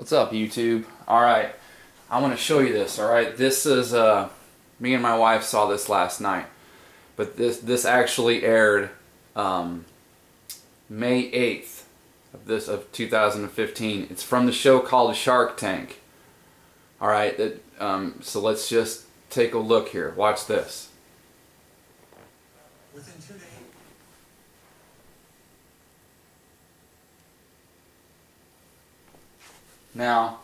What's up, YouTube? Alright, I want to show you this, alright? This is, me and my wife saw this last night. But this actually aired May 8th of 2015. It's from the show called Shark Tank. Alright, so let's just take a look here. Watch this. Within 2 days. Now,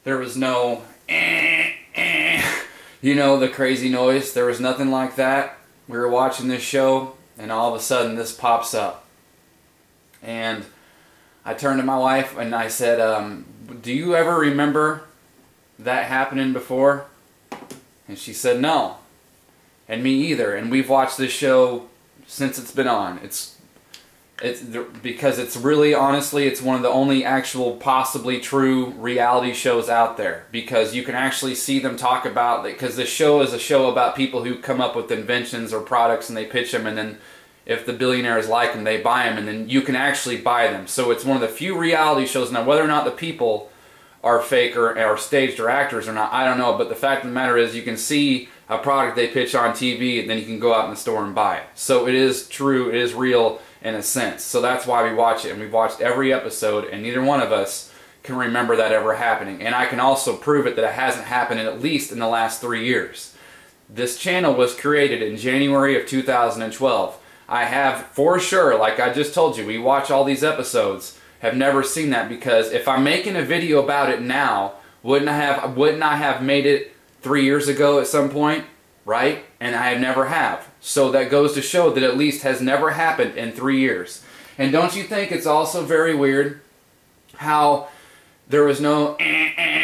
there was no you know, the crazy noise. There was nothing like that. We were watching this show and all of a sudden this pops up. And I turned to my wife and I said, do you ever remember that happening before? And she said no. And me either. And we've watched this show since it's been on. It's because it's really, honestly, it's one of the only actual possibly true reality shows out there, because you can actually see them talk about, because this show is a show about people who come up with inventions or products and they pitch them, and then if the billionaires like them, they buy them, and then you can actually buy them. So it's one of the few reality shows. Now, whether or not the people are fake or staged or actors or not, I don't know, but the fact of the matter is you can see a product they pitch on TV and then you can go out in the store and buy it. So it is true, it is real in a sense. So that's why we watch it, and we've watched every episode, and neither one of us can remember that ever happening. And I can also prove it that it hasn't happened at least in the last 3 years. This channel was created in January of 2012. I have, for sure, like I just told you, we watch all these episodes, have never seen that, because if I'm making a video about it now, wouldn't I have made it 3 years ago at some point, right? And I never have. So that goes to show that at least has never happened in 3 years. And don't you think it's also very weird how there was no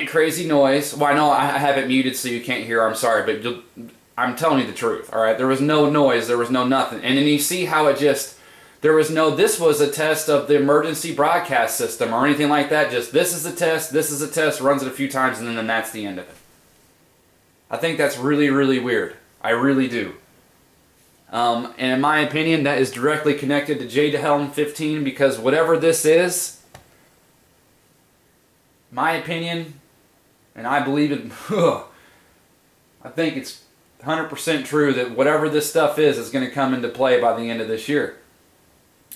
crazy noise? Well, I know I have it muted so you can't hear, I'm sorry, but I'm telling you the truth, alright? There was no noise, there was no nothing. And then you see how it just, there was no, this was a test of the emergency broadcast system or anything like that. Just, this is a test, runs it a few times, and then that's the end of it. I think that's really, really weird. I really do. And in my opinion, that is directly connected to Jade Helm 15, because whatever this is, my opinion, and I believe it, I think it's 100% true that whatever this stuff is going to come into play by the end of this year.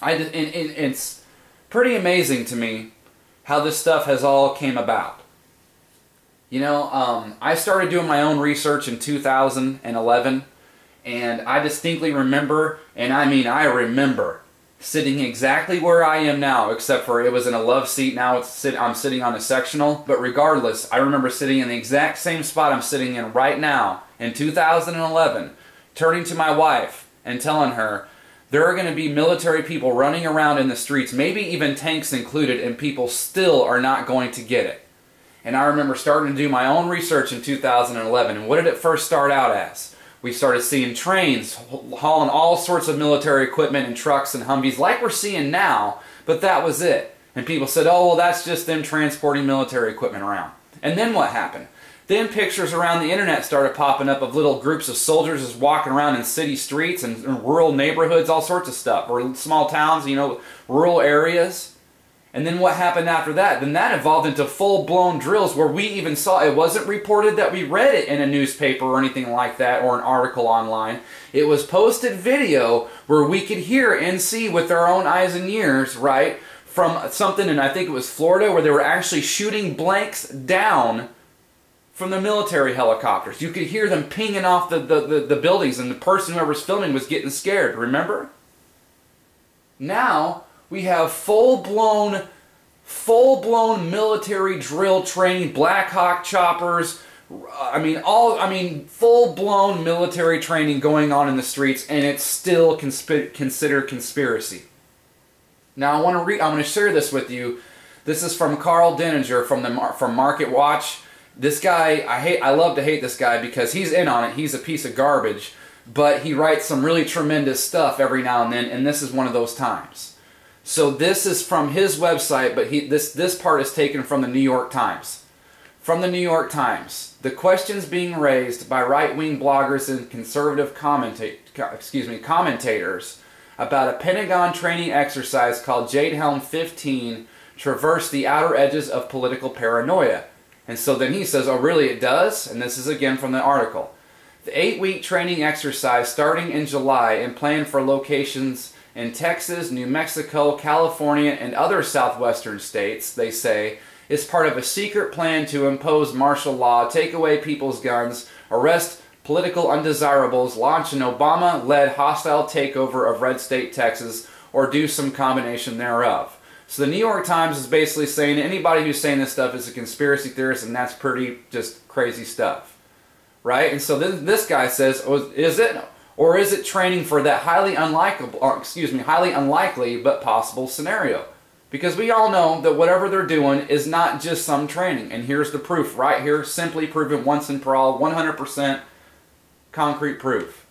It's pretty amazing to me how this stuff has all came about. You know, I started doing my own research in 2011, and I distinctly remember, and I mean I remember, sitting exactly where I am now, except for it was in a love seat. Now I'm sitting on a sectional, but regardless, I remember sitting in the exact same spot I'm sitting in right now in 2011, turning to my wife and telling her, there are going to be military people running around in the streets, maybe even tanks included, and people still are not going to get it. And I remember starting to do my own research in 2011, and what did it first start out as? We started seeing trains hauling all sorts of military equipment and trucks and Humvees like we're seeing now, but that was it. And people said, oh, well, that's just them transporting military equipment around. And then what happened? Then pictures around the internet started popping up of little groups of soldiers just walking around in city streets and rural neighborhoods, all sorts of stuff, or small towns, you know, rural areas. And then what happened after that? Then that evolved into full-blown drills where we even saw, it wasn't reported that we read it in a newspaper or anything like that, or an article online. It was posted video where we could hear and see with our own eyes and ears, right, from something in, I think it was Florida, where they were actually shooting blanks down from the military helicopters. You could hear them pinging off the buildings, and the person who was filming was getting scared, remember? Now we have full-blown military drill training, Black Hawk choppers, full-blown military training going on in the streets, and it's still considered conspiracy. Now I want to share this with you. This is from Carl Denninger from MARKET-TICKER. This guy, I love to hate this guy because he's in on it. He's a piece of garbage, but he writes some really tremendous stuff every now and then, and this is one of those times. So this is from his website, but this part is taken from the New York Times. From the New York Times, the questions being raised by right-wing bloggers and conservative commentators about a Pentagon training exercise called Jade Helm 15 traverse the outer edges of political paranoia. And so then he says, oh really it does? And this is again from the article. The 8-week training exercise starting in July and planned for locations in Texas, New Mexico, California, and other southwestern states, they say, is part of a secret plan to impose martial law, take away people's guns, arrest political undesirables, launch an Obama-led hostile takeover of red state Texas, or do some combination thereof. So the New York Times is basically saying anybody who's saying this stuff is a conspiracy theorist, and that's pretty just crazy stuff. Right? And so then this guy says, oh, is it? Or is it training for that highly unlikely but possible scenario? Because we all know that whatever they're doing is not just some training. And here's the proof right here, simply proven once and for all, 100% concrete proof.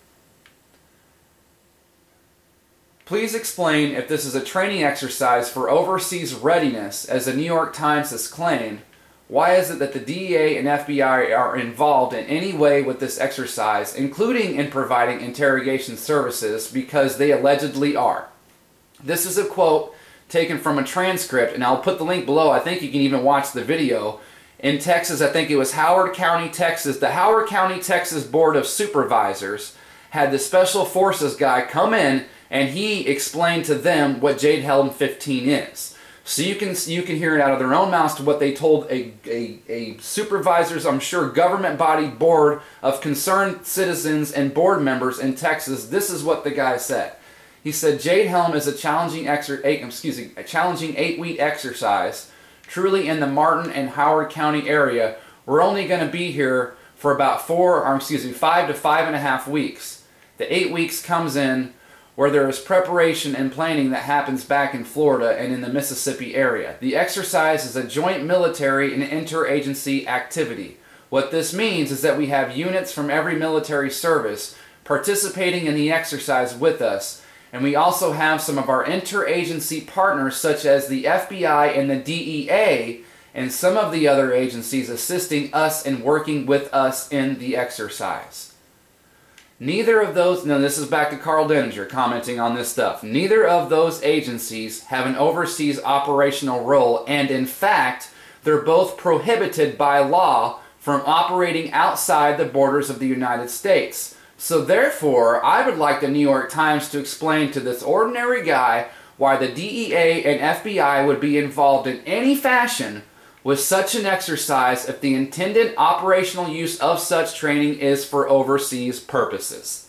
Please explain if this is a training exercise for overseas readiness, as the New York Times has claimed. Why is it that the DEA and FBI are involved in any way with this exercise, including in providing interrogation services, because they allegedly are? This is a quote taken from a transcript, and I'll put the link below. I think you can even watch the video. In Texas, I think it was Howard County, Texas. The Howard County, Texas Board of Supervisors had the Special Forces guy come in, and he explained to them what Jade Helm 15 is. So you can hear it out of their own mouths to what they told a supervisor's, I'm sure, government body board of concerned citizens and board members in Texas. This is what the guy said. He said, Jade Helm is a challenging 8-week exercise, truly in the Martin and Howard County area. We're only going to be here for about 5 to 5.5 weeks. The 8 weeks comes in where there is preparation and planning that happens back in Florida and in the Mississippi area. The exercise is a joint military and interagency activity. What this means is that we have units from every military service participating in the exercise with us, and we also have some of our interagency partners such as the FBI and the DEA and some of the other agencies assisting us and working with us in the exercise. Neither of those, now this is back to Carl Denninger commenting on this stuff, neither of those agencies have an overseas operational role, and in fact, they're both prohibited by law from operating outside the borders of the United States. So therefore, I would like the New York Times to explain to this ordinary guy why the DEA and FBI would be involved in any fashion with such an exercise if the intended operational use of such training is for overseas purposes.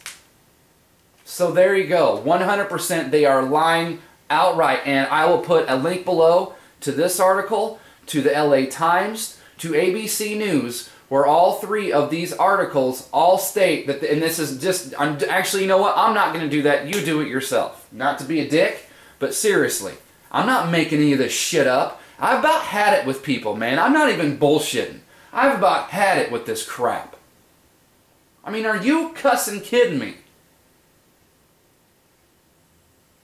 So there you go. 100% they are lying outright. And I will put a link below to this article, to the LA Times, to ABC News, where all three of these articles all state that, and this is just, actually, you know what? I'm not going to do that. You do it yourself. Not to be a dick, but seriously, I'm not making any of this shit up. I've about had it with people, man. I'm not even bullshitting. I've about had it with this crap. I mean, are you cussing kidding me?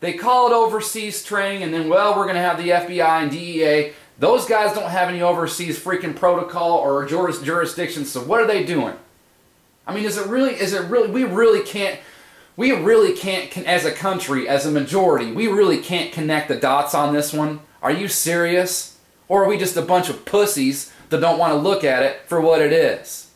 They call it overseas training, and then, well, we're going to have the FBI and DEA. Those guys don't have any overseas freaking protocol or jurisdiction, so what are they doing? I mean, is it really, we really can't, as a country, as a majority, we really can't connect the dots on this one. Are you serious? Or are we just a bunch of pussies that don't want to look at it for what it is?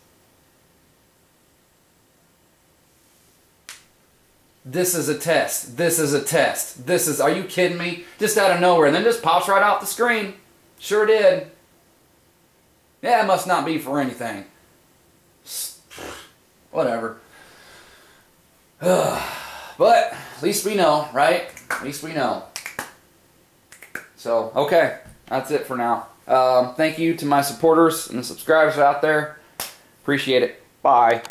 This is a test. This is a test. This is, are you kidding me? Just out of nowhere, and then just pops right off the screen. Sure did. Yeah, it must not be for anything. Whatever. But at least we know, right? At least we know. So, okay, that's it for now. Thank you to my supporters and the subscribers out there. Appreciate it. Bye.